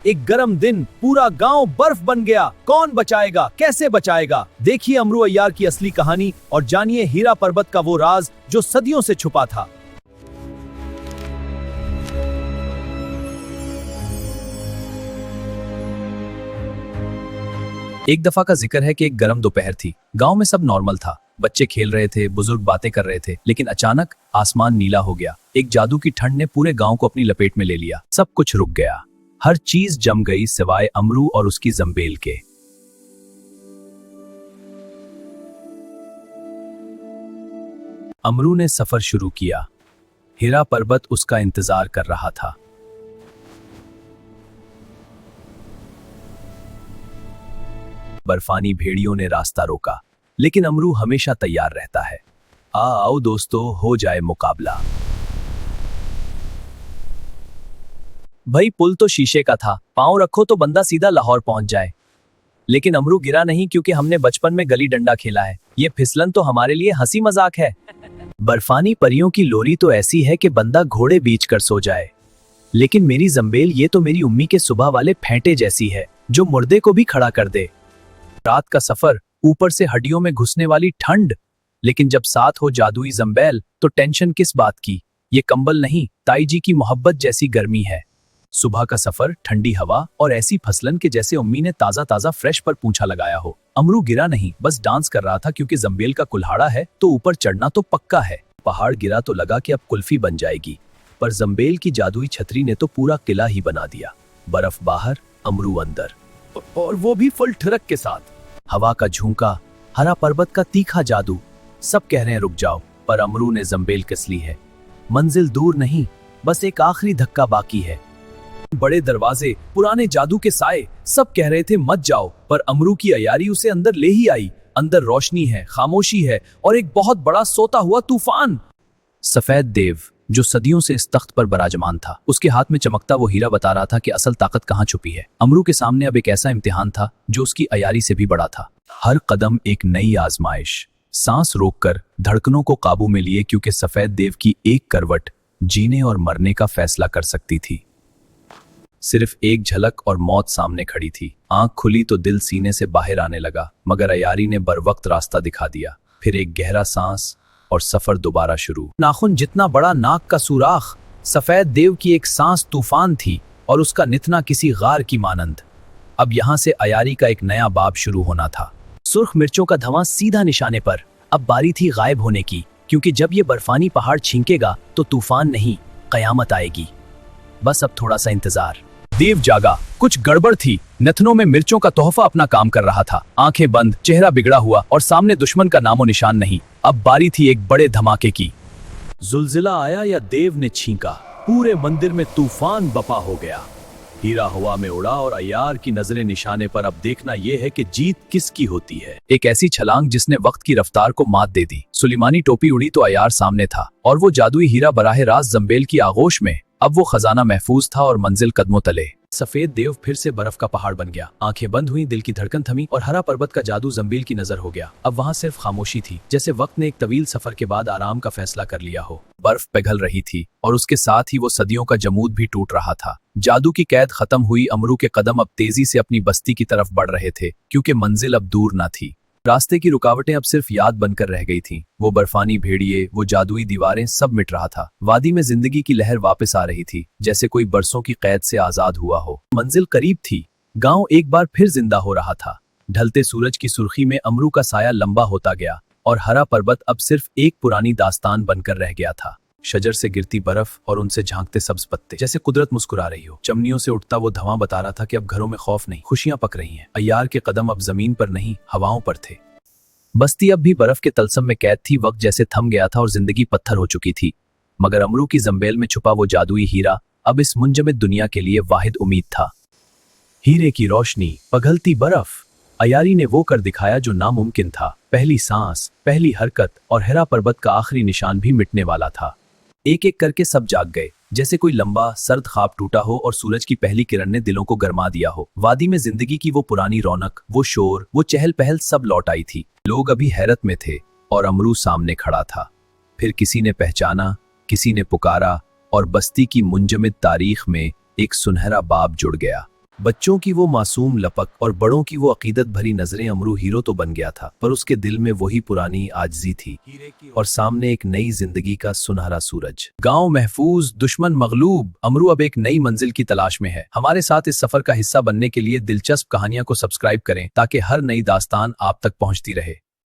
एक गर्म दिन, पूरा गांव बर्फ बन गया। कौन बचाएगा, कैसे बचाएगा? देखिए अमरू अय्यार की असली कहानी और जानिए हीरा पर्वत का वो राज जो सदियों से छुपा था। एक दफा का जिक्र है कि एक गर्म दोपहर थी। गांव में सब नॉर्मल था, बच्चे खेल रहे थे, बुजुर्ग बातें कर रहे थे, लेकिन अचानक आसमान नीला हो गया। एक जादू की ठंड ने पूरे गांव को अपनी लपेट में ले लिया। सब कुछ रुक गया, हर चीज जम गई सिवाय अमरू और उसकी जंबेल के। अमरू ने सफर शुरू किया। हीरा पर्वत उसका इंतजार कर रहा था। बर्फानी भेड़ियों ने रास्ता रोका, लेकिन अमरू हमेशा तैयार रहता है। आओ दोस्तों, हो जाए मुकाबला। भाई पुल तो शीशे का था, पांव रखो तो बंदा सीधा लाहौर पहुंच जाए। लेकिन अमरू गिरा नहीं, क्योंकि हमने बचपन में गली डंडा खेला है। ये फिसलन तो हमारे लिए हंसी मजाक है। बर्फानी परियों की लोरी तो ऐसी है कि बंदा घोड़े बीच कर सो जाए, लेकिन मेरी जंबेल ये तो मेरी उम्मी के सुबह वाले फेंटे जैसी है, जो मुर्दे को भी खड़ा कर दे। रात का सफर, ऊपर से हड्डियों में घुसने वाली ठंड, लेकिन जब साथ हो जादुई जंबेल तो टेंशन किस बात की। ये कंबल नहीं, ताई जी की मोहब्बत जैसी गर्मी है। सुबह का सफर, ठंडी हवा और ऐसी फसलन के जैसे उम्मी ने ताजा ताजा फ्रेश पर पूंछा लगाया हो। अमरू गिरा नहीं, बस डांस कर रहा था, क्योंकि जंबेल का कुल्हाड़ा है तो ऊपर चढ़ना तो पक्का है। पहाड़ गिरा तो लगा कि अब कुल्फी बन जाएगी, पर जंबेल की जादुई छतरी ने तो पूरा किला ही बना दिया। बर्फ बाहर, अमरू अंदर, और वो भी फुल ठुरक के साथ। हवा का झोंका, हरा पर्वत का तीखा जादू। सब कह रहे हैं रुक जाओ, पर अमरू ने जंबेल कस ली है। मंजिल दूर नहीं, बस एक आखिरी धक्का बाकी है। बड़े दरवाजे, पुराने जादू के साए, सब कह रहे थे मत जाओ, पर अमरू की अयारी उसे अंदर ले ही आई। अंदर रोशनी है, खामोशी है और एक बहुत बड़ा सोता हुआ तूफान। सफेद देव, जो सदियों से इस तख्त पर बराजमान था, उसके हाथ में चमकता वो हीरा बता रहा था कि असल ताकत कहाँ छुपी है। अमरू के सामने अब एक ऐसा इम्तिहान था जो उसकी अयारी से भी बड़ा था। हर कदम एक नई आजमाइश। सांस रोककर धड़कनों को काबू में लिए, क्योंकि सफेद देव की एक करवट जीने और मरने का फैसला कर सकती थी। सिर्फ एक झलक और मौत सामने खड़ी थी। आंख खुली तो दिल सीने से बाहर आने लगा, मगर अयारी ने बरवक्त रास्ता दिखा दिया। फिर एक गहरा सांस और सफर दोबारा शुरू। नाखून जितना बड़ा नाक का सुराख। सफेद देव की एक सांस तूफान थी और उसका नितना किसी गार की मानंद। अब यहाँ से अयारी का एक नया बाब शुरू होना था। सुर्ख मिर्चों का धवां सीधा निशाने पर। अब बारी थी गायब होने की, क्योंकि जब ये बर्फानी पहाड़ छींकेगा तो तूफान नहीं, कयामत आएगी। बस अब थोड़ा सा इंतजार। देव जागा, कुछ गड़बड़ थी। नथनों में मिर्चों का तोहफा अपना काम कर रहा था। आंखें बंद, चेहरा बिगड़ा हुआ और सामने दुश्मन का नामो निशान नहीं। अब बारी थी एक बड़े धमाके की। जुल्जिला आया या देव ने छींका, पूरे मंदिर में तूफान बपा हो गया। हीरा हवा में उड़ा और अय्यार की नजरें निशाने पर। अब देखना यह है कि जीत किसकी होती है। एक ऐसी छलांग जिसने वक्त की रफ्तार को मात दे दी। सुलेमानी टोपी उड़ी तो अय्यार सामने था, और वो जादुई हीरा बराह रास्त जंबेल की आगोश में। अब वो खजाना महफूज था और मंजिल कदमों तले। सफेद देव फिर से बर्फ का पहाड़ बन गया। आंखें बंद हुई, दिल की धड़कन थमी और हरा पर्वत का जादू जंबेल की नजर हो गया। अब वहां सिर्फ खामोशी थी, जैसे वक्त ने एक तवील सफर के बाद आराम का फैसला कर लिया हो। बर्फ पिघल रही थी और उसके साथ ही वो सदियों का जमूद भी टूट रहा था। जादू की कैद खत्म हुई। अमरू के कदम अब तेजी से अपनी बस्ती की तरफ बढ़ रहे थे, क्योंकि मंजिल अब दूर न थी। रास्ते की रुकावटें अब सिर्फ याद बनकर रह गई थीं। वो बर्फानी भेड़िए, वो जादुई दीवारें, सब मिट रहा था। वादी में जिंदगी की लहर वापस आ रही थी, जैसे कोई बरसों की कैद से आजाद हुआ हो। मंजिल करीब थी। गांव एक बार फिर जिंदा हो रहा था। ढलते सूरज की सुर्खी में अमरू का साया लंबा होता गया और हरा पर्वत अब सिर्फ एक पुरानी दास्तान बनकर रह गया था। शजर से गिरती बर्फ और उनसे झांकते सब्ज पत्ते, जैसे कुदरत मुस्कुरा रही हो। चमनियों से उठता वो धवां बता रहा था कि अब घरों में खौफ नहीं, खुशियां पक रही हैं। अय्यार के कदम अब जमीन पर नहीं, हवाओं पर थे। बस्ती अब भी बर्फ के तलसम में कैद थी। वक्त जैसे थम गया था और जिंदगी पत्थर हो चुकी थी। मगर अमरू की जंबेल में छुपा वो जादुई हीरा अब इस मुंजमद दुनिया के लिए वाहिद उम्मीद था। हीरे की रोशनी, पिघलती बर्फ। अयारी ने वो कर दिखाया जो नामुमकिन था। पहली सांस, पहली हरकत और हरा पर्वत का आखिरी निशान भी मिटने वाला था। एक एक करके सब जाग गए, जैसे कोई लंबा सर्द ख्वाब टूटा हो और सूरज की पहली किरण ने दिलों को गरमा दिया हो। वादी में जिंदगी की वो पुरानी रौनक, वो शोर, वो चहल पहल सब लौट आई थी। लोग अभी हैरत में थे और अमरू सामने खड़ा था। फिर किसी ने पहचाना, किसी ने पुकारा और बस्ती की मुंजमद तारीख में एक सुनहरा बाब जुड़ गया। बच्चों की वो मासूम लपक और बड़ों की वो अकीदत भरी नजरें, अमरू हीरो तो बन गया था, पर उसके दिल में वही पुरानी आजिज़ी थी और सामने एक नई जिंदगी का सुनहरा सूरज। गांव महफूज, दुश्मन मगलूब, अमरू अब एक नई मंजिल की तलाश में है। हमारे साथ इस सफर का हिस्सा बनने के लिए दिलचस्प कहानियां को सब्सक्राइब करें ताकि हर नई दास्तान आप तक पहुंचती रहे।